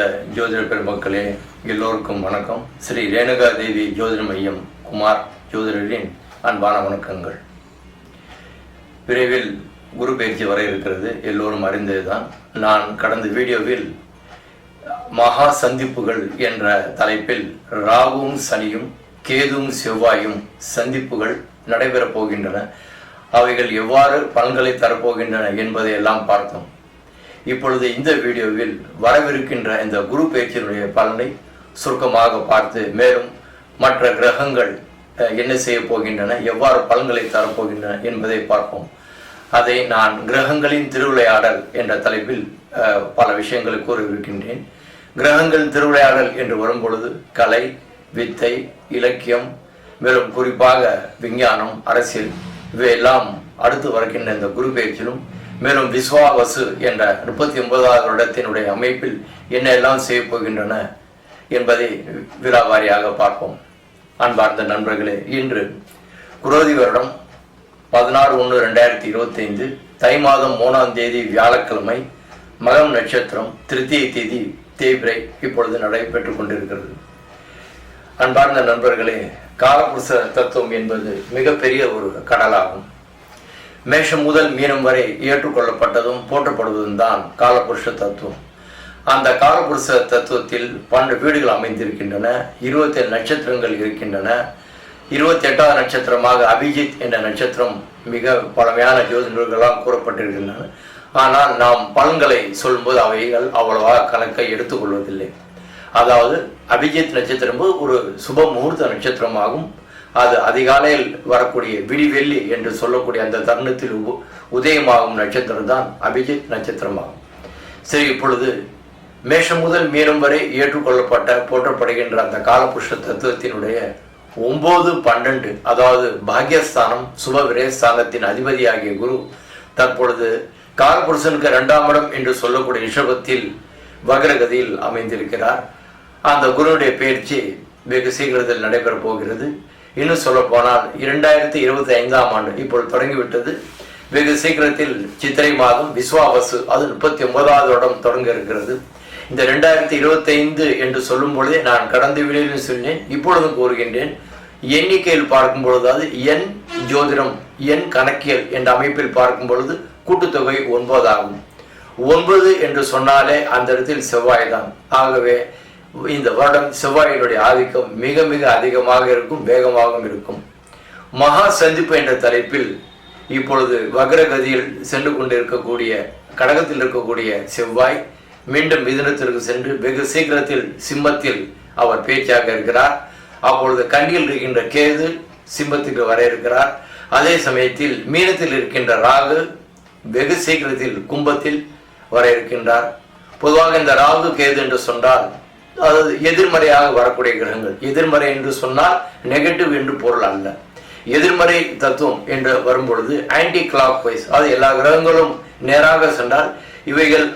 அன்பார்ந்த ஜோதிட பெருமக்களே, எல்லோருக்கும் வணக்கம். ஸ்ரீ ரேணுகா தேவி ஜோதிட மையம் குமார் ஜோதிடரின் அன்பான வணக்கங்கள். விரைவில் குரு பயிற்சி வர இருக்கிறது, எல்லோரும் அறிந்ததுதான். நான் கடந்த வீடியோவில் மகா சந்திப்புகள் என்ற தலைப்பில் ராகுவும் சனியும் கேதுவும் செவ்வாயும் சந்திப்புகள் நடைபெறப் போகின்றன, அவைகள் எவ்வாறு பலன்களை தரப்போகின்றன என்பதை எல்லாம் பார்த்தோம். இப்பொழுது இந்த வீடியோவில் வரவிருக்கின்ற இந்த குரு பயிற்சியினுடைய பலனை சுருக்கமாக பார்த்து, மேலும் மற்ற கிரகங்கள் என்ன செய்ய போகின்றன, எவ்வாறு பலன்களை தரப்போகின்றன என்பதை பார்ப்போம். அதை நான் கிரகங்களின் திருவிளையாடல் என்ற தலைப்பில் பல விஷயங்களை கூறியிருக்கின்றேன். கிரகங்கள் திருவிளையாடல் என்று வரும்பொழுது கலை, வித்தை, இலக்கியம், மேலும் குறிப்பாக விஞ்ஞானம், அரசியல் இவையெல்லாம் அடுத்து வருகின்ற இந்த குரு பயிற்சியிலும், மேலும் விஸ்வாவசு என்ற 39வது வருடத்தினுடைய அமைப்பில் என்ன எல்லாம் செய்ய போகின்றன என்பதை விலாவாரியாக பார்ப்போம். அன்பார்ந்த நண்பர்களே, இன்று குரோதி வருடம் 16/1/2025 தை மாதம் 3ஆம் தேதி வியாழக்கிழமை, மகம் நட்சத்திரம், திருத்தியை தேதி தேய்பிரை இப்பொழுது நடைபெற்றுக் கொண்டிருக்கிறது. அன்பார்ந்த நண்பர்களே, காலபுருஷ தத்துவம் என்பது மிகப்பெரிய ஒரு கடலாகும். மேஷம் முதல் மீனம் வரை ஏற்றுக்கொள்ளப்பட்டதும் போற்றப்படுவதும் தான் காலபுருஷ தத்துவம். அந்த காலபுருஷ தத்துவத்தில் 12 வீடுகள் அமைந்திருக்கின்றன, 27 நட்சத்திரங்கள் இருக்கின்றன. 28வது நட்சத்திரமாக அபிஜித் என்ற நட்சத்திரம் மிக பழமையான ஜோதிடர்களால் கூறப்பட்டிருக்கின்றன. ஆனால் நாம் பலன்களை சொல்லும்போது அவைகள் அவ்வளவா கணக்கை எடுத்துக்கொள்வதில்லை. அதாவது அபிஜித் நட்சத்திரம் ஒரு சுப முகூர்த்த நட்சத்திரமாகும். அது அதிகாலையில் வரக்கூடிய விடிவெள்ளி என்று சொல்லக்கூடிய அந்த தருணத்தில் உதயமாகும் நட்சத்திரம் தான் அபிஜித் நட்சத்திரமாகும். சரி, இப்பொழுது மேஷம் முதல் மீனம் வரை ஏற்றுக்கொள்ளப்பட்ட போற்றப்படுகின்ற அந்த காலபுருஷ தத்துவத்தினுடைய 9, 12, அதாவது பாக்யஸ்தானம், சுப விரயஸ்தானத்தின் அதிபதியாகிய குரு தற்பொழுது காலபுருஷனுக்கு 2ஆம் இடம் என்று சொல்லக்கூடிய ரிஷபத்தில் வக்ரகதியில் அமைந்திருக்கிறார். அந்த குருவுடைய பயிற்சி வெகு சீக்கிரத்தில் நடைபெறப் போகிறது. இன்னும் சொல்ல போனால் 2025ஆம் ஆண்டு இப்பொழுது தொடங்கிவிட்டது. வெகு சீக்கிரத்தில் சித்திரை மாதம் விஸ்வாவசு, அது 39வது வருடம் தொடங்க இருக்கிறது. இந்த 2025 என்று சொல்லும் பொழுதே நான் கடந்த வீடியோவில் சொன்னேன், இப்பொழுதும் கூறுகின்றேன். எண்ணிக்கையில் பார்க்கும் பொழுது, அது எண் ஜோதிடம், எண் கணக்கியல் என்ற அமைப்பில் பார்க்கும் பொழுது கூட்டுத்தொகை 9 ஆகும். 9 என்று சொன்னாலே அந்த இடத்தில் செவ்வாய் தான். ஆகவே இந்த வருடம் செவ்வாயினுடைய ஆதிக்கம் மிக மிக அதிகமாக இருக்கும், வேகமாகவும் இருக்கும். மகா சந்திப்பு என்ற தலைப்பில் இப்பொழுது வக்ரகதியில் சென்று கொண்டிருக்கக்கூடிய கடகத்தில் இருக்கக்கூடிய செவ்வாய் மீண்டும் மிதுனத்திற்கு சென்று வெகு சீக்கிரத்தில் சிம்மத்தில் அவர் பேச்சாக இருக்கிறார். அப்பொழுது கன்னியில் இருக்கின்ற கேது சிம்மத்துக்கு வர இருக்கிறார். அதே சமயத்தில் மீனத்தில் இருக்கின்ற ராகு வெகு சீக்கிரத்தில் கும்பத்தில் வர இருக்கின்றார். பொதுவாக இந்த ராகு கேது என்று சொன்னால் அதாவது எதிர்மறையாக வரக்கூடிய கிரகங்கள். எதிர்மறை என்று சொன்னால் நெகட்டிவ் என்று பொருள் அல்ல. எதிர்மறை தத்துவம் என்று வரும்பொழுது ஆன்டி கிளாக் வைஸ், அது எல்லா கிரகங்களும் நேராக சென்றால் இவைகள்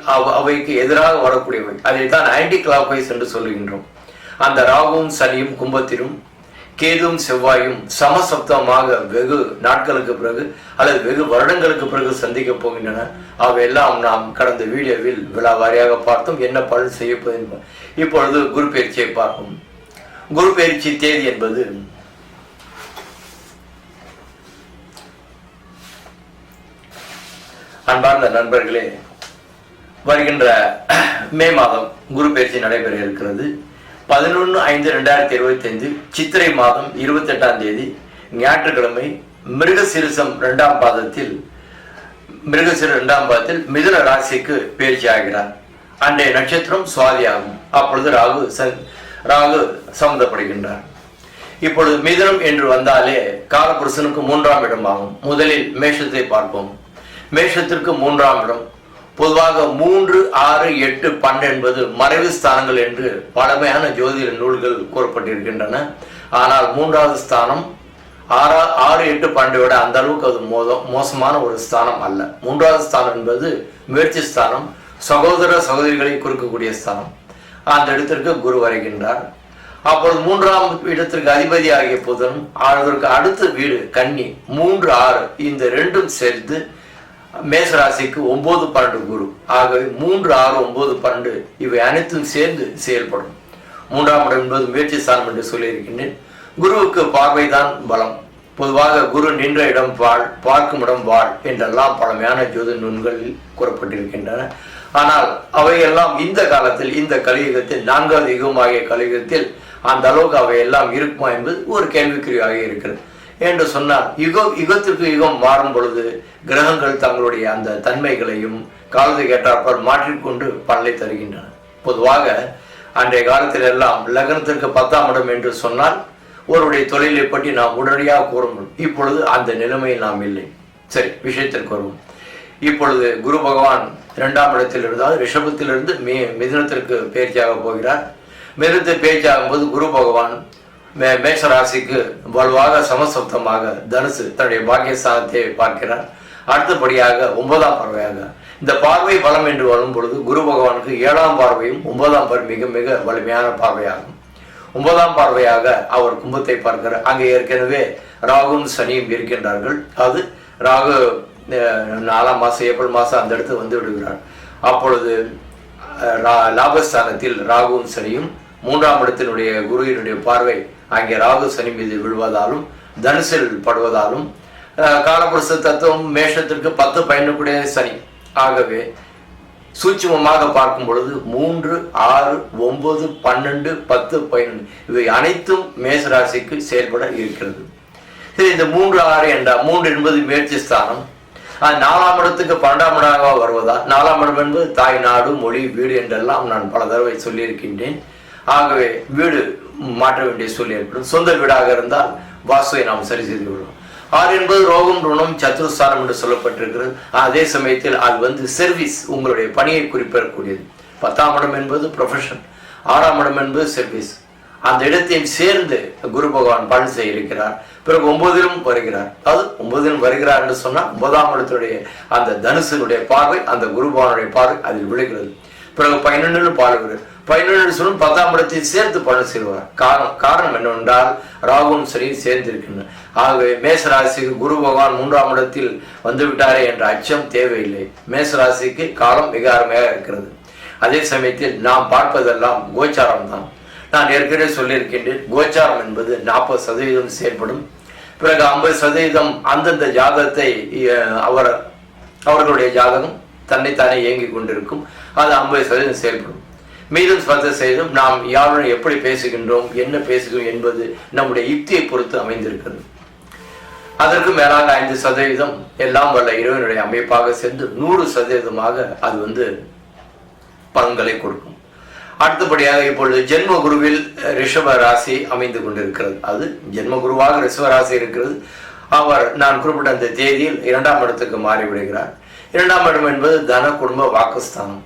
அவைக்கு எதிராக வரக்கூடியவை, அதைத்தான் ஆன்டி கிளாக் வைஸ் என்று சொல்லுகின்றோம். அந்த ராகுவும் சனியும் கும்பத்திலும் கேதுவும் செவ்வாயும் சமசப்தமாக வெகு நாட்களுக்கு பிறகு அல்லது வெகு வருடங்களுக்கு பிறகு சந்திக்க போகின்றன. அவையெல்லாம் நாம் கடந்த வீடியோவில் விலாவாரியாக பார்த்தோம், என்ன பலன் செய்யப்போது. இப்பொழுது குரு பயிற்சியை பார்ப்போம். குரு பயிற்சி தேதி என்பது அன்பார்ந்த நண்பர்களே, வருகின்ற மே மாதம் குரு பயிற்சி நடைபெற இருக்கிறது. 11/5/2025 சித்திரை மாதம் 28ஆம் தேதி ஞாயிற்றுக்கிழமை மிருகசீரிஷம் 2ஆம் பாதத்தில் மிதுன ராசிக்கு பயிற்சி ஆகிறார். அன்றைய நட்சத்திரம் சுவாதி ஆகும். அப்பொழுது ராகு சம்பந்தப்படுகின்றார். இப்பொழுது மிதுனம் என்று வந்தாலே காலபுருஷனுக்கு 3ஆம் இடம் ஆகும். முதலில் மேஷத்தை பார்ப்போம். மேஷத்திற்கு 3ஆம் இடம். பொதுவாக 3, 6, 8, 12 என்பது மறைவு ஸ்தானங்கள் என்று பழமையான ஜோதிட நூல்கள் கூறப்பட்டிருக்கின்றன. ஆனால் 3வது ஸ்தானம் 6, 8, 12 விட அந்த அளவுக்கு அது மோசமான ஒரு ஸ்தானம் அல்ல. 3வது ஸ்தானம் என்பது முயற்சி ஸ்தானம், சகோதர சகோதரிகளை குறிக்கக்கூடிய ஸ்தானம். அந்த இடத்திற்கு குரு வருகின்றார். அப்பொழுது 3ஆம் இடத்திற்கு அதிபதி ஆகிய புதனும் அதற்கு அடுத்த வீடு கன்னி 3, 6 இந்த ரெண்டும் சேர்த்து மேசராசிக்கு 9, 12 குரு. ஆகவே 3, 6, 9, 12 இவை அனைத்தும் சேர்ந்து செயல்படும். 3ஆம் இடம் என்பது முயற்சி ஸ்தானம் என்று சொல்லியிருக்கின்றேன். குருவுக்கு பார்வைதான் பலம். பொதுவாக குரு நின்ற இடம் வாழ், பார்க்கும் இடம் வாழ் என்றெல்லாம் பழமையான ஜோதி நூல்களில் கூறப்பட்டிருக்கின்றன. ஆனால் அவையெல்லாம் இந்த காலத்தில், இந்த கலியுகத்தில், 4வது யுகமாகிய கலியுகத்தில் அந்த அளவுக்கு அவையெல்லாம் இருக்குமா என்பது ஒரு கேள்விக்குறியாக இருக்கிறது. என்று சொன்னால் யுகத்திற்கு யுகம் மாறும் பொழுது கிரகங்கள் தங்களுடைய அந்த தன்மைகளையும் காலத்துக்கு ஏற்றாற்போல் மாற்றிக்கொண்டு பலனை தருகின்றன. பொதுவாக அன்றைய காலத்தில் எல்லாம் லக்னத்திற்கு 10ஆம் இடம் என்று சொன்னால் ஒருவருடைய தொழிலை பற்றி நாம் உடனடியாக கூற முடியும். இப்பொழுது அந்த நிலைமையில் நாம் இல்லை. சரி, விஷயத்திற்கு வருவோம். இப்பொழுது குரு பகவான் 2ஆம் இடத்தில் இருந்தால் ரிஷபத்திலிருந்து மிதுனத்திற்கு பயிற்சியாக போகிறார். மிதுனத்தில் பயிற்சியாகும் போது குரு பகவான் மேஷராசிக்கு வலுவாக சமசப்தமாக தனுசு தன்னுடைய பாக்கியஸ்தானத்தை பார்க்கிறார். அடுத்தபடியாக 9ஆம் பார்வையாக இந்த பார்வை பலம் என்று வரும் பொழுது குரு பகவானுக்கு 7ஆம் பார்வையும் 9ஆம் பார்வை மிக மிக வலிமையான பார்வையாகும். 9ஆம் பார்வையாக அவர் கும்பத்தை பார்க்கிறார். அங்கே ஏற்கனவே ராகுவும் சனியும் இருக்கின்றார்கள். அது ராகு 4ஆம் மாதம் ஏப்ரல் மாதம் அந்த இடத்து வந்து விடுகிறார். அப்பொழுது லாபஸ்தானத்தில் ராகுவும் சனியும் 3ஆம் இடத்தினுடைய குருவினுடைய பார்வை அங்கே ராகு சனி மீது விழுவதாலும் தனுசில் படுவதாலும் காலபுருஷ தத்துவம் மேஷத்திற்கு 10 பயணக்கூடிய சனி. ஆகவே சூட்சுமமாக பார்க்கும் பொழுது 3, 6, 9, 12, 10, 11 இவை அனைத்தும் மேசராசிக்கு செயல்பட இருக்கிறது. சரி, இந்த 3, 6 என்றால் 3 என்பது முயற்சி ஸ்தானம். 4ஆம் இடத்துக்கு 12ஆம் இடமாக வருவதா? 4ஆம் இடம் என்பது தாய், நாடு, மொழி, வீடு என்றெல்லாம் நான் பல தடவை சொல்லியிருக்கின்றேன். ஆகவே வீடு மாற்ற வேண்டிய சூழ்நிலை ஏற்படும். சொந்த வீடாக இருந்தால் வாஸ்துவை நாம் சரி செய்து கொள்வோம். 6 என்பது ரோகம், ருணம், சத்துருஸ்தானம் என்று சொல்லப்பட்டிருக்கிறது. அதே சமயத்தில் அது வந்து சர்வீஸ், உங்களுடைய பணியை குறிப்பிடக்கூடியது. 10ஆம் இடம் என்பது ப்ரொஃபஷன், 6ஆம் இடம் என்பது சர்வீஸ். அந்த இடத்தையும் சேர்ந்து குரு பகவான் பலன் செய்ய இருக்கிறார். பிறகு 9லும் வருகிறார். அது 9லும் வருகிறார் என்று சொன்னால் 9ஆம் இடத்துடைய அந்த தனுசனுடைய பார்வை, அந்த குரு பகவானுடைய பார்வை அதில் விழுகிறது. பிறகு 11 பாடுகிறார். 11 சொல்லும் 10ஆம் இடத்தை சேர்த்து பலன் செய்வார். காரணம் என்னவென்றால் ராகுவும் சரியும் சேர்ந்து இருக்கின்றன. ஆகவே மேசராசிக்கு குரு பகவான் 3ஆம் இடத்தில் வந்துவிட்டாரே என்ற அச்சம் தேவையில்லை. மேசராசிக்கு காலம் மிக அருமையாக இருக்கிறது. அதே சமயத்தில் நாம் பார்ப்பதெல்லாம் கோச்சாரம் தான். நான் ஏற்கனவே சொல்லியிருக்கின்றேன், கோச்சாரம் என்பது 40% செயல்படும். பிறகு 50% அந்தந்த ஜாதகத்தை அவர்களுடைய ஜாதகம் தன்னைத்தானே இயங்கிக் கொண்டிருக்கும். அது 50% செயல்படும். மீதும் 10% நாம் யாருடன் எப்படி பேசுகின்றோம், என்ன பேசுகிறோம் என்பது நம்முடைய யுக்தியை பொறுத்து அமைந்திருக்கிறது. அதற்கு மேலாக 5% எல்லாம் வல்ல இறைவனுடைய அமைப்பாக சேர்ந்து 100% அது வந்து பலன்களை கொடுக்கும். அடுத்தபடியாக இப்பொழுது ஜென்ம குருவில் ரிஷப ராசி அமைந்து கொண்டிருக்கிறது. அது ஜென்ம குருவாக ரிஷப ராசி இருக்கிறது. அவர் நான் குறிப்பிட்ட அந்த தேதியில் 2ஆம் இடத்துக்கு மாறிவிடுகிறார். 2ஆம் இடம் என்பது தன, குடும்ப, வாக்குஸ்தானம்.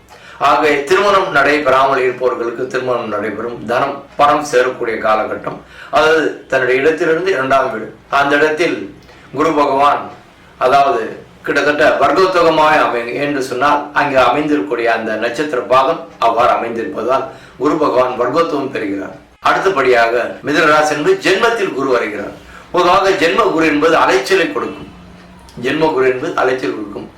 ஆக திருமணம் நடைபெறாமல் இருப்பவர்களுக்கு திருமணம் நடைபெறும். தனம், பணம் சேரக்கூடிய காலகட்டம். அதாவது தன்னுடைய இடத்திலிருந்து 2ஆம் வீடு. அந்த இடத்தில் குரு பகவான் அதாவது கிட்டத்தட்ட வர்க்கோத்தகமாக என்று சொன்னால் அங்கே அமைந்திருக்கக்கூடிய அந்த நட்சத்திர பாகம் அவ்வாறு அமைந்திருப்பதால் குரு பகவான் வர்க்கோத்தவம் பெறுகிறார். அடுத்தபடியாக மிதுன ராசி என்பது ஜென்மத்தில் குரு வருகிறார். பொதுவாக ஜென்ம குரு என்பது அலைச்சலை கொடுக்கும். ஜென்ம குரு என்பது அலைச்சல் கொடுக்கும்.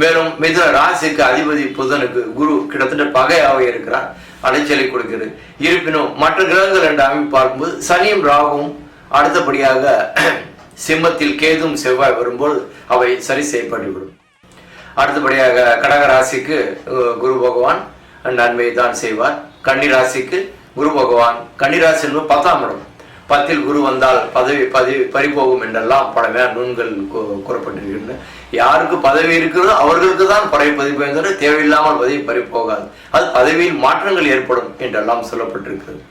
மேலும் மிதுன ராசிக்கு அதிபதி புதனுக்கு குரு கிட்டத்தட்ட பகையாக இருக்கிறார், அலைச்சலை கொடுக்கிறது. இருப்பினும் மற்ற கிரகங்கள் என்று அமைப்பு பார்க்கும்போது சனியும் ராகுவும், அடுத்தபடியாக சிம்மத்தில் கேதும் செவ்வாய் வரும்போது அவை சரி செய்யப்பட்டுவிடும். அடுத்தபடியாக கடக ராசிக்கு குரு பகவான் நன்மையை தான் செய்வார். கன்னி ராசிக்கு குரு பகவான், கன்னிராசி என்பது 10ஆம் இடம். 10ல் குரு வந்தால் பதவி பறிபோகும் என்றெல்லாம் பழமையான நூல்கள் கூறப்பட்டிருக்கின்றன. யாருக்கு பதவி இருக்கிறதோ அவர்களுக்கு தான் பதவி பதிவு, தேவையில்லாமல் பதவி பறிபோகாது. அது பதவியில் மாற்றங்கள் ஏற்படும் என்றெல்லாம் சொல்லப்பட்டிருக்கிறது.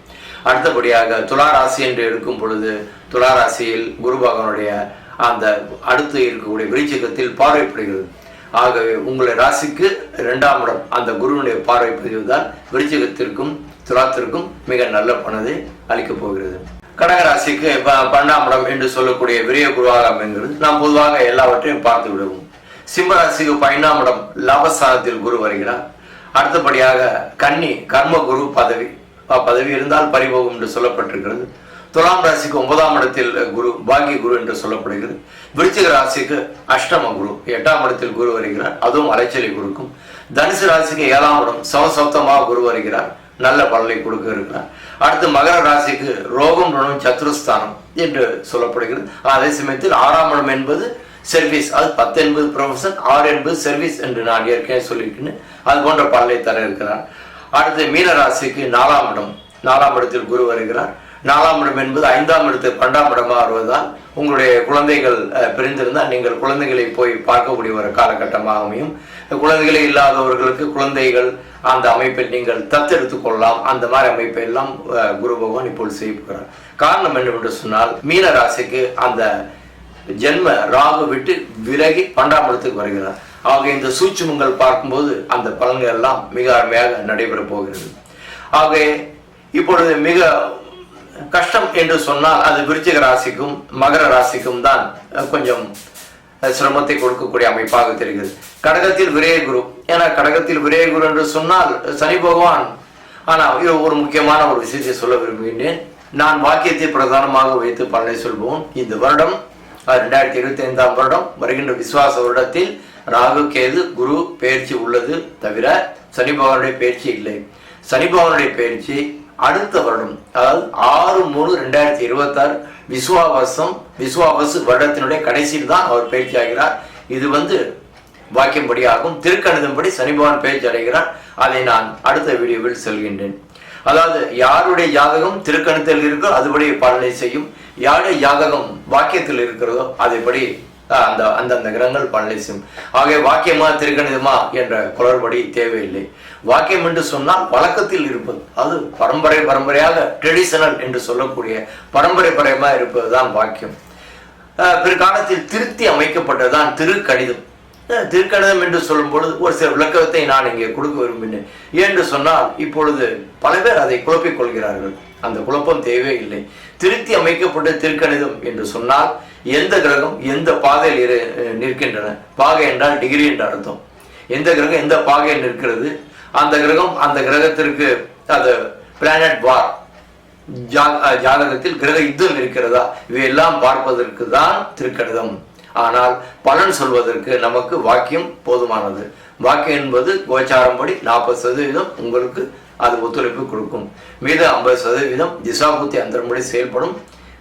அடுத்தபடியாக துலா ராசி என்று இருக்கும் பொழுது துலா ராசியில் குரு பகவானுடைய அந்த அடுத்து இருக்கக்கூடிய விருச்சிகத்தில் பார்வைப்படுகிறது. ஆகவே உங்களுடைய ராசிக்கு 2ஆம் இடம் அந்த குருவினுடைய பார்வை பதிவுதான் விருச்சிகத்திற்கும் துலாத்திற்கும் மிக நல்ல பணத்தை அளிக்கப் போகிறது. கடகராசிக்கு 12ஆம் இடம் என்று சொல்லக்கூடிய விரிய குருவாக அமைகிறது. நாம் பொதுவாக எல்லாவற்றையும் பார்த்து விடுவோம். சிம்ம ராசிக்கு 15ஆம் இடம் லாபஸ்தானத்தில் குரு வருகிறார். அடுத்தபடியாக கன்னி கர்ம குரு பதவி இருந்தால் பறிபோகும் என்று சொல்லப்பட்டிருக்கிறது. துலாம் ராசிக்கு 9ஆம் இடத்தில் குரு, பாக்கிய குரு என்று சொல்லப்படுகிறது. விருச்சிக ராசிக்கு அஷ்டம குரு, 8ஆம் இடத்தில் குரு வருகிறார், அதுவும் அலைச்சலை கொடுக்கும். தனுசு ராசிக்கு 7ஆம் இடம் சமசப்தமாக குரு வருகிறார், நல்ல பலனை கொடுக்க இருக்கிறார். அடுத்து மகர ராசிக்கு ரோகம் ருணம் சத்ருஸ்தானம் என்று சொல்லப்படுகிறது. அதே சமயத்தில் 6ஆம் இடம் என்பது சர்வீஸ், அது 10 என்பது ப்ரொஃபஷன், 6 என்பது சர்வீஸ் என்று நான் ஏற்கனவே சொல்லியிருக்கிறேன். அது போன்ற பலனை தர இருக்கிறார். அடுத்து மீன ராசிக்கு 4ஆம் இடம், 4ஆம் இடத்தில் குரு வருகிறார். 4ஆம் இடம் என்பது 5ஆம் இடத்துக்கு 12ஆம் இடமாக வருவதால் உங்களுடைய குழந்தைகள் பிரிந்திருந்தால் நீங்கள் குழந்தைகளை போய் பார்க்கக்கூடிய ஒரு காலகட்டமாக அமையும். குழந்தைகளே இல்லாதவர்களுக்கு குழந்தைகள் அந்த அமைப்பில் நீங்கள் தத்தெடுத்துக் கொள்ளலாம். அந்த மாதிரி அமைப்பை எல்லாம் குரு பகவான் இப்போது செய்கிறார். காரணம் என்னவென்று சொன்னால், மீன ராசிக்கு அந்த ஜென்ம ராகு விட்டு விலகி 12ஆம் இடத்துக்கு வருகிறார். ஆக இந்த சூட்சுமங்கள் பார்க்கும்போது அந்த பலன்கள் எல்லாம் மிக அருமையாக நடைபெறப் போகிறது. ஆக இப்பொழுது மிக கஷ்டம் என்று சொன்னால் அது விருச்சிக ராசிக்கும் மகர ராசிக்கும் தான் கொஞ்சம் சிரமத்தை கொடுக்கக்கூடிய அமைப்பாக தெரிகிறது. கடகத்தில் விரய குரு, ஏன்னா கடகத்தில் விரய குரு என்று சொன்னால் சனி பகவான். ஆனால் ஒரு முக்கியமான ஒரு விஷயத்தை சொல்ல விரும்புகின்றேன். நான் வாக்கியத்தை பிரதானமாக வைத்து பலனை சொல்வோம். இந்த வருடம் 2025ஆம் வருடம் வருகின்ற விசுவாச வருடத்தில் ராகு கேது குரு பயிற்சி உள்ளது தவிர சனி பகவானுடைய பயிற்சி இல்லை. சனி பகவானுடைய பயிற்சி அடுத்த வருடம், அதாவது 6/3/2026 விசுவாவசு வருடத்தினுடைய கடைசியில் தான் அவர் பயிற்சி ஆகிறார். இது வாக்கியம்படி ஆகும். திருக்கணிதம்படி சனி பகவான் பயிற்சி அடைகிறார். அதை நான் அடுத்த வீடியோவில் சொல்கின்றேன். அதாவது யாருடைய ஜாதகம் திருக்கணிதத்தில் இருக்கோ அதுபடி பலனை செய்யும். யாருடைய ஜாதகம் வாக்கியத்தில் இருக்கிறதோ அதைப்படி அந்த கிரகங்கள் பலனை செய்யும். ஆகவே வாக்கியமா திருக்கணிதமா என்ற குளறுபடி தேவையில்லை. வாக்கியம் என்று சொன்னால் வழக்கத்தில் இருப்பது, அது பரம்பரையாக ட்ரெடிஷனல் என்று சொல்லக்கூடிய பரம்பரையாக இருப்பதுதான் வாக்கியம். பிற்காலத்தில் திருத்தி அமைக்கப்பட்டதுதான் திருக்கணிதம். திருக்கணிதம் என்று சொல்லும் பொழுது ஒரு சில விளக்கத்தை நான் இங்கே கொடுக்க விரும்பினேன். ஏன்னு சொன்னால் இப்பொழுது பல பேர் அதை குழப்பிக் கொள்கிறார்கள். அந்த குழப்பம் தேவையில்லை. திருத்தி அமைக்கப்பட்ட திருக்கணிதம் என்று சொன்னால் எந்த கிரகம் எந்த பாதையில் நிற்கின்றன, பாகை என்றால் டிகிரி என்ற அர்த்தம். எந்த கிரகம் எந்த பாகையில் நிற்கிறது, அந்த கிரகம் அந்த கிரகத்திற்கு அது பிளானட் வார் ஜாதகத்தில் கிரக யுத்தம் இருக்கிறதா, இவையெல்லாம் பார்ப்பதற்கு தான் திருக்கணிதம். ஆனால் பலன் சொல்வதற்கு நமக்கு வாக்கியம் போதுமானது. வாக்கியம் என்பது கோச்சாரம்படி 40% உங்களுக்கு அது ஒத்துழைப்பு கொடுக்கும். மீத 50% திசாபுத்தி அந்தரம்படி செயல்படும்.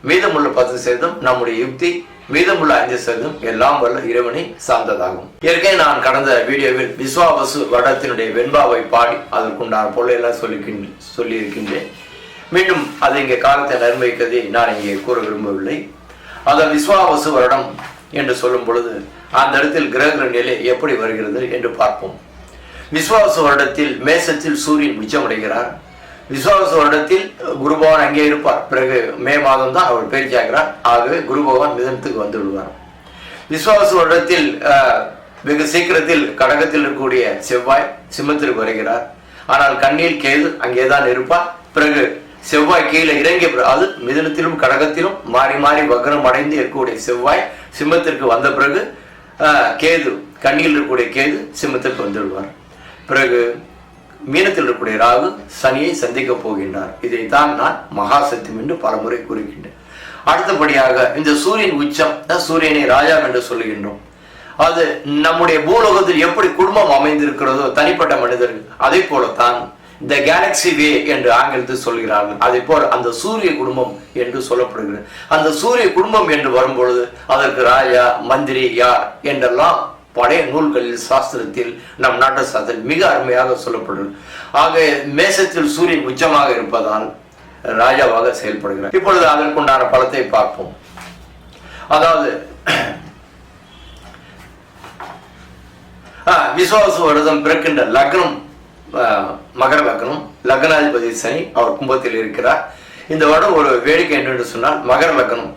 மீதமுள்ள 10% நம்முடைய யுக்தி, மீதமுள்ள 5% எல்லாம் வல்ல இறைவனை சார்ந்ததாகும். ஏற்கனவே நான் கடந்த வீடியோவில் விஸ்வாவசு வருடத்தினுடைய வெண்பாவை பாடி அதற்குண்டான பொருளெல்லாம் சொல்லியிருக்கின்றேன். மீண்டும் அது இங்கே காலத்தை நிர்ணயிக்கதை நான் இங்கே கூற விரும்பவில்லை. அந்த விஸ்வாவசு வருடம் என்று சொல்லும் பொழுது அந்த இடத்தில் கிரக நிலை எப்படி வருகிறது என்று பார்ப்போம். விஸ்வாவசு வருடத்தில் மேசத்தில் சூரியன் உச்சமடைகிறார். விஸ்வாவசு வருடத்தில் குரு பகவான் அங்கே இருப்பார். பிறகு மே மாதம் தான் அவர் பயிற்சி ஆகிறார். ஆகவே குரு பகவான் மிதனத்துக்கு வந்து விடுவார். விஸ்வாவசு வருடத்தில் வெகு சீக்கிரத்தில் கடகத்தில் இருக்கக்கூடிய செவ்வாய் சிம்மத்திற்கு வருகிறார். ஆனால் கண்ணில் கேது அங்கேதான் இருப்பார். பிறகு செவ்வாய் கீழே இறங்கிய அது மிதனத்திலும் கடகத்திலும் மாறி மாறி வக்ரம் அடைந்து இருக்கக்கூடிய செவ்வாய் சிம்மத்திற்கு வந்த பிறகு கேது கண்ணியில் இருக்கக்கூடிய கேது சிம்மத்திற்கு வந்து விடுவார். பிறகு மீனத்தில் இருக்கக்கூடிய ராகு சனியை சந்திக்க போகின்றார். இதைத்தான் நான் மகா சத்தியம் என்று பலமுறை கூறுகின்றேன். அடுத்தபடியாக இந்த சூரியன் உச்சம், சூரியனை ராஜா என்று சொல்லுகின்றோம். அது நம்முடைய பூலோகத்தில் எப்படி குடும்பம் அமைந்திருக்கிறதோ தனிப்பட்ட மனிதர்கள், அதே போலத்தான் இந்த கேலக்சி வே என்று ஆங்கிலத்தில் சொல்கிறார்கள். அதே போல அந்த சூரிய குடும்பம் என்று சொல்லப்படுகிறது. அந்த சூரிய குடும்பம் என்று வரும்பொழுது அதற்கு ராஜா மந்திரி யார் என்றெல்லாம் பழைய நூல்களில் சாஸ்திரத்தில் நம் நாட்டு சாஸ்திரத்தில் மிக அருமையாக சொல்லப்படுகிறது. ஆக மேசத்தில் சூரியன் உச்சமாக இருப்பதால் ராஜாவாக செயல்படுகிறார். இப்பொழுது அதற்குண்டான பலத்தை பார்ப்போம். அதாவது விஸ்வாச வருடம் பிறக்கின்ற லக்னம் மகர லக்னம், லக்னாதிபதி சனி அவர் கும்பத்தில் இருக்கிறார். இந்த வருடம் ஒரு வேடிக்கை என்று சொன்னால் மகர லக்னம்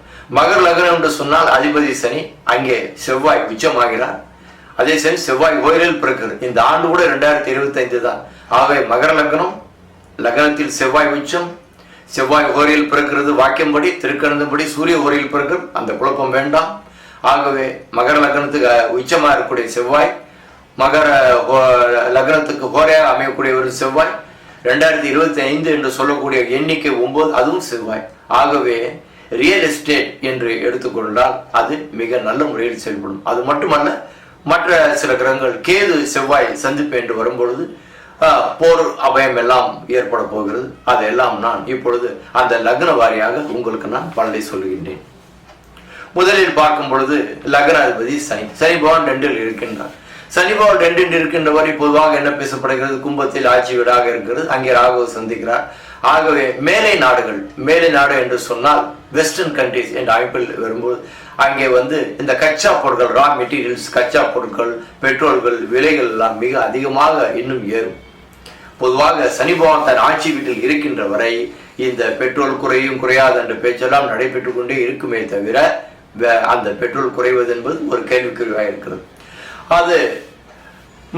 என்று சொன்னால் அதிபதி சனி, அங்கே செவ்வாய் உச்சமாகிறார். அதே சனி செவ்வாய் கோயிலில் பிறக்கிறது. இந்த ஆண்டு கூட 2025 தான். ஆகவே மகர லக்னத்தில் செவ்வாய் உச்சம், செவ்வாய் கோரியில் பிறக்கிறது. வாக்கியம்படி திருக்கணிதம்படி சூரிய கோரியில் பிறக்கிறது. அந்த குழப்பம் வேண்டாம். ஆகவே மகர லக்னத்துக்கு உச்சமாக இருக்கக்கூடிய செவ்வாய், மகர லக்னத்துக்கு ஹோரையாக அமையக்கூடிய ஒரு செவ்வாய், 2025 என்று சொல்லக்கூடிய எண்ணிக்கை 9, அதுவும் செவ்வாய். ஆகவே ரியல் எஸ்டேட் என்று எடுத்துக்கொண்டால் அது மிக நல்ல முறையில் செயல்படும். அது மட்டுமல்ல, மற்ற சில கிரகங்கள் கேது செவ்வாய் சந்திப்பு என்று வரும்பொழுது போர் அபயம் எல்லாம் ஏற்பட போகிறது. அதெல்லாம் நான் இப்பொழுது அந்த லக்ன வாரியாக உங்களுக்கு நான் பலனை சொல்லுகின்றேன். முதலில் பார்க்கும் பொழுது லக்னாதிபதி சனி. சனி பகவான் 2ல் இருக்கின்றார். சனி பகவான் 2ல் இருக்கின்ற வரை பொதுவாக என்ன பேசப்படுகிறது? கும்பத்தில் ஆட்சி வீடாக இருக்கிறது, அங்கே ராகுவை சந்திக்கிறார். ஆகவே மேலை நாடு என்று சொன்னால் வெஸ்டர்ன் கண்ட்ரிஸ் என்ற அமைப்பில் வரும்போது அங்கே இந்த கச்சா பொருட்கள், ரா மெட்டீரியல்ஸ், கச்சா பொருட்கள், பெட்ரோல்கள் விலைகள் எல்லாம் மிக அதிகமாக இன்னும் ஏறும். பொதுவாக சனி பகவான் தன் ஆட்சி வீட்டில் இருக்கின்ற வரை இந்த பெட்ரோல் குறையாது என்ற பேச்செல்லாம் நடைபெற்றுக் கொண்டே இருக்குமே தவிர அந்த பெட்ரோல் குறைவது என்பது ஒரு கேள்விக்குறிவாக இருக்கிறது. அது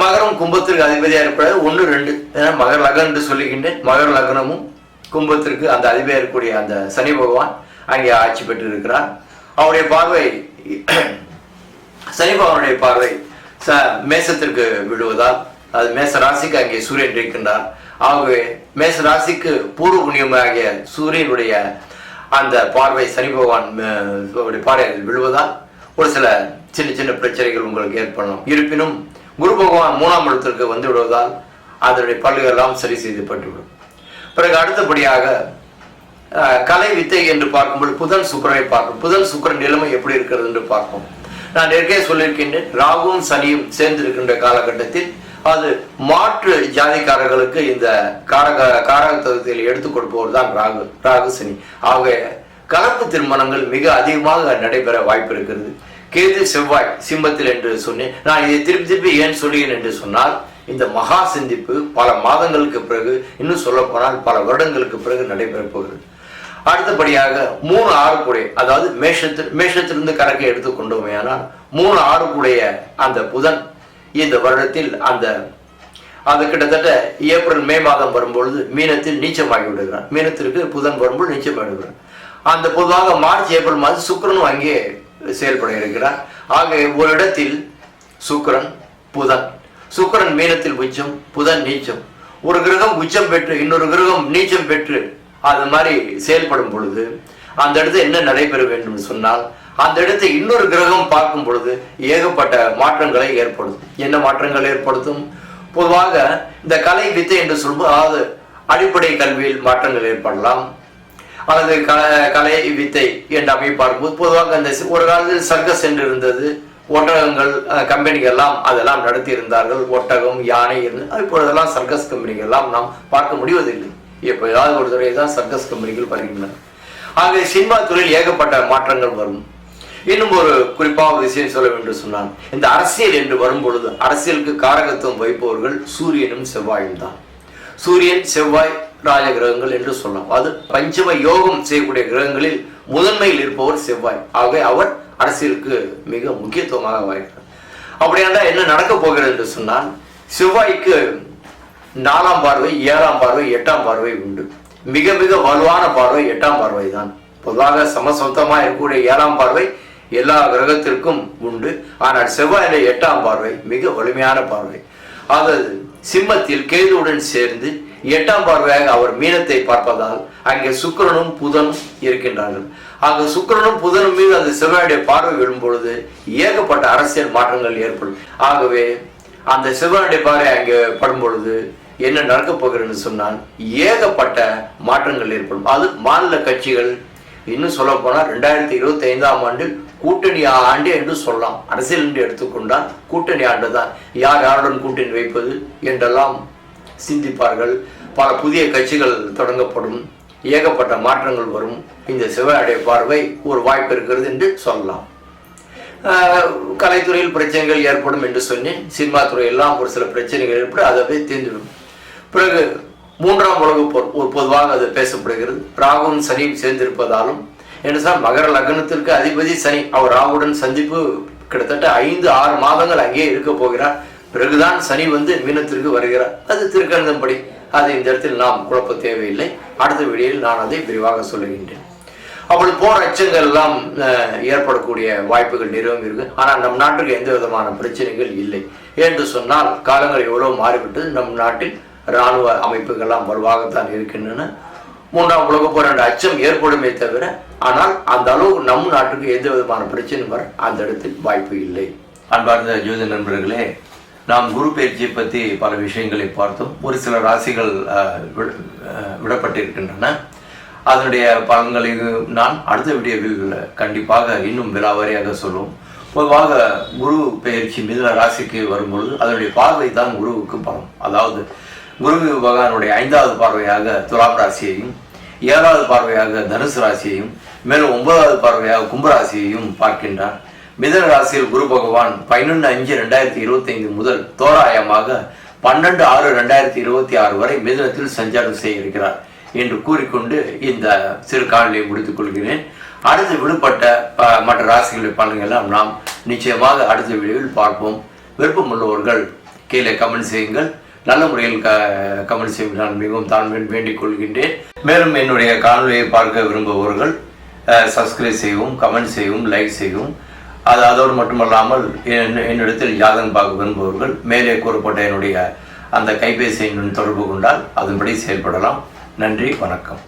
மகரம் கும்பத்திற்கு அதிபதியாக இருப்பது 1, 2 மகர லக்னம் என்று சொல்லுகின்றேன். மகர லக்னமும் கும்பத்திற்கு அந்த அதிபதியாக இருக்கக்கூடிய அந்த சனி பகவான் அங்கே ஆட்சி பெற்று இருக்கிறார். அவருடைய பார்வை, சனி பகவானுடைய பார்வை மேசத்திற்கு விடுவதால் அது மேச ராசிக்கு அங்கே சூரியன் இருக்கின்றார். ஆகவே மேச ராசிக்கு பூர்வ புண்ணியமாகிய சூரியனுடைய அந்த பார்வை சனி பகவான் பார்வையில் விழுவதால் ஒரு சில சின்ன பிரச்சனைகள் உங்களுக்கு ஏற்படலாம். இருப்பினும் குரு பகவான் 3ஆம் இடத்திற்கு வந்து விடுவதால் அதனுடைய பல்லுகள் எல்லாம் சரி செய்யப்பட்டுவிடும். பிறகு அடுத்தபடியாக கலை வித்தை என்று பார்க்கும்போது புதன் சுக்கிரனை பார்க்கும். புதன் சுக்கிரன் நிலைமை எப்படி இருக்கிறது என்று பார்ப்போம். நான் ஏற்கனவே சொல்லியிருக்கின்றேன், ராகுவும் சனியும் சேர்ந்திருக்கின்ற காலகட்டத்தில் அது மாற்று ஜாதிக்காரர்களுக்கு இந்த காரகத்துவத்தில் எடுத்துக் கொடுப்பவர் தான் ராகு சனி. ஆக கலப்பு திருமணங்கள் மிக அதிகமாக நடைபெற வாய்ப்பு இருக்கிறது. கேது செவ்வாய் சிம்மத்தில் என்று சொன்னேன். நான் இதை திருப்பி ஏன் சொல்லுகிறேன் என்று சொன்னால், இந்த மகா சந்திப்பு பல மாதங்களுக்கு பிறகு, இன்னும் சொல்ல போனால் பல வருடங்களுக்கு பிறகு நடைபெறப் போகிறது. அடுத்தபடியாக 3, 6 கூடைய, அதாவது மேஷத்திலிருந்து கணக்கை எடுத்துக்கொண்டோமே ஆனால் 3, 6 கூடைய அந்த புதன் இந்த வருடத்தில் அது கிட்டத்தட்ட ஏப்ரல் மே மாதம் வரும்பொழுது மீனத்தில் நீச்சமாகி விடுகிறார். மீனத்திற்கு புதன் வரும்போது நீச்சமாகி விடுகிறார். அந்த பொதுவாக மார்ச் ஏப்ரல் மாதம் சுக்கிரனும் அங்கே செயல்பட இருக்கிறார். ஆக ஒரு இடத்தில் சுக்கிரன் மீனத்தில் உச்சம், புதன் நீச்சம். ஒரு கிரகம் உச்சம் பெற்று இன்னொரு கிரகம் நீச்சம் பெற்று அது மாதிரி செயல்படும் பொழுது அந்த இடத்துல என்ன நடைபெற வேண்டும் சொன்னால், அந்த இடத்தை இன்னொரு கிரகம் பார்க்கும் பொழுது ஏகப்பட்ட மாற்றங்களை ஏற்படுத்தும். என்ன மாற்றங்கள் ஏற்படுத்தும்? பொதுவாக இந்த கலை வித்தை என்று சொல்லும்போது, அதாவது அடிப்படை கல்வியில் மாற்றங்கள் ஏற்படலாம், அல்லது கலை வித்தை என்ற அமைப்பு பார்க்கும்போது பொதுவாக அந்த ஒரு காலத்தில் சர்க்கஸ் என்று இருந்தது, ஒட்டகங்கள் கம்பெனிகள் எல்லாம் அதெல்லாம் நடத்தி இருந்தார்கள். ஒட்டகம், யானை இருந்து இப்பொழுதெல்லாம் சர்க்கஸ் கம்பெனிகள் எல்லாம் நாம் பார்க்க முடிவதில்லை. இப்போ ஏதாவது ஒரு துறையை தான் சர்க்கஸ் கம்பெனிகள் வருகின்றன. ஆக சினிமா துறையில் ஏகப்பட்ட மாற்றங்கள் வரும். இன்னும் ஒரு குறிப்பாக ஒரு விஷயம் சொல்ல வேண்டும் சொன்னால், இந்த அரசியல் என்று வரும்பொழுது அரசியலுக்கு காரகத்துவம் வைப்பவர்கள் சூரியனும் செவ்வாயும் தான். சூரியன் செவ்வாய் ராஜ கிரகங்கள் என்று சொல்லலாம். அது பஞ்சம யோகம் செய்யக்கூடிய கிரகங்களில் முதன்மையில் இருப்பவர் செவ்வாய். ஆகவே அவர் அரசியலுக்கு மிக முக்கியத்துவமாக வாய்க்கிறார். அப்படியாண்டா என்ன நடக்க போகிறது என்று சொன்னால், செவ்வாய்க்கு 4ஆம் பார்வை, 7ஆம் பார்வை, 8ஆம் பார்வை உண்டு. மிக மிக வலுவான பார்வை 8ஆம் பார்வை தான். பொதுவாக சமசொத்தமா இருக்கக்கூடிய 7ஆம் பார்வை எல்லா கிரகத்திற்கும் உண்டு. ஆனால் செவ்வாயில 8ஆம் பார்வை மிக வலிமையான பார்வை. அதாவது சிம்மத்தில் கேதுவுடன் சேர்ந்து 8ஆம் பார்வையாக அவர் மீனத்தை பார்ப்பதால் அங்கே சுக்கிரனும் புதனும் இருக்கின்றார்கள். அங்கு சுக்கிரனும் புதனும் மீது அந்த செவ்வாயுடைய பார்வை விடும் பொழுது ஏகப்பட்ட அரசியல் மாற்றங்கள் ஏற்படும். ஆகவே அந்த செவ்வாயுடைய பார்வை அங்கே படும் பொழுது என்ன நடக்கப் போகிறது சொன்னால் ஏகப்பட்ட மாற்றங்கள் ஏற்படும். அது மாநில கட்சிகள், இன்னும் சொல்ல போனால் 2025ஆம் ஆண்டில் கூட்டணி ஆண்டு என்று சொல்லலாம். அரசியல் என்று எடுத்துக்கொண்டால் கூட்டணி ஆண்டு தான். யாருடன் கூட்டணி வைப்பது என்றெல்லாம் சிந்திப்பார்கள். பல புதிய கட்சிகள் தொடங்கப்படும். ஏகப்பட்ட மாற்றங்கள் வரும். இந்த செவ்வாயுடைய பார்வை ஒரு வாய்ப்பு இருக்கிறது என்று சொல்லலாம். கலைத்துறையில் பிரச்சனைகள் ஏற்படும் என்று சொன்னேன். சினிமா துறையெல்லாம் ஒரு சில பிரச்சனைகள் ஏற்படும், அதை தீர்ந்துடும். பிறகு 3ஆம் உலக போர் ஒரு பொதுவாக அது பேசப்படுகிறது. ராகுவும் சனியும் சேர்ந்திருப்பதாலும் என்றால் மகர லக்னத்திற்கு அதிபதி சனி, அவர் ராகுடன் சந்திப்பு கிட்டத்தட்ட 5-6 மாதங்கள் அங்கே இருக்க போகிறார். பிறகுதான் சனி மீனத்திற்கு வருகிறார். அது திருக்கணிதம்படி. அது இந்த இடத்தில் நாம் குழப்ப தேவையில்லை. அடுத்த வீடியோவில் நான் அதை விரிவாக சொல்லுகின்றேன். அப்படி போர் அச்சங்கள் எல்லாம் ஏற்படக்கூடிய வாய்ப்புகள் நிறைய இருக்கு. ஆனால் நம் நாட்டுக்கு எந்த விதமான பிரச்சனைகள் இல்லை என்று சொன்னால், காலங்கள் எவ்வளவு மாறிவிட்டது. நம் நாட்டில் இராணுவ அமைப்புகள்லாம் வலுவாகத்தான் இருக்கின்றன. மூன்றாம் உலக போர் என்ற அச்சம் ஏற்படுமே தவிர, ஆனால் அந்த அளவுக்கு நம் நாட்டுக்கு எந்த விதமான பிரச்சனையும் வர அந்த இடத்தில் வாய்ப்பு இல்லை. அன்பார்ந்த ஜோதி நண்பர்களே, நாம் குரு பயிற்சியை பற்றி பல விஷயங்களை பார்த்தோம். ஒரு சில ராசிகள் விடப்பட்டிருக்கின்றன. அதனுடைய பலன்களை நான் அடுத்த வீடியோவில் கண்டிப்பாக இன்னும் விலாவாரியாக சொல்லுவோம். பொதுவாக குரு பயிற்சி மிதுன ராசிக்கு வரும்பொழுது அதனுடைய பார்வை தான் குருவுக்கு பலம். அதாவது குரு பகவானுடைய 5வது பார்வையாக துலாம் ராசியையும், 7வது பார்வையாக தனுசு ராசியையும், மேலும் 9வது பார்வையாக கும்பராசியையும் பார்க்கின்றார். மிதுன ராசியில் குரு பகவான் 11/5/2025 முதல் தோராயமாக 12/6/2026 வரை மிதுனத்தில் சஞ்சாரம் செய்ய இருக்கிறார் என்று கூறிக்கொண்டு இந்த சிறு காணொலியை முடித்துக் கொள்கிறேன். அடுத்து விடுபட்ட மற்ற ராசிகளின் பலன்களெல்லாம் நாம் நிச்சயமாக அடுத்த வீடியோவில் பார்ப்போம். விருப்பமுள்ளவர்கள் கீழே கமெண்ட் செய்யுங்கள். நல்ல முறையில் கமெண்ட் செய்ய நான் மிகவும் தாழ்மையுடன் வேண்டிக் கொள்கின்றேன். மேலும் என்னுடைய காணொலியை பார்க்க விரும்புபவர்கள் சப்ஸ்கிரைப் செய்யவும், கமெண்ட் செய்யவும், லைக் செய்யவும். அதோடு மட்டுமல்லாமல் என்னிடத்தில் ஜாதகம் பார்க்க விரும்புபவர்கள் மேலே கூறப்பட்ட என்னுடைய அந்த கைபேசி எண்ணுடன் தொடர்பு கொண்டால் அதன்படி செயல்படலாம். நன்றி, வணக்கம்.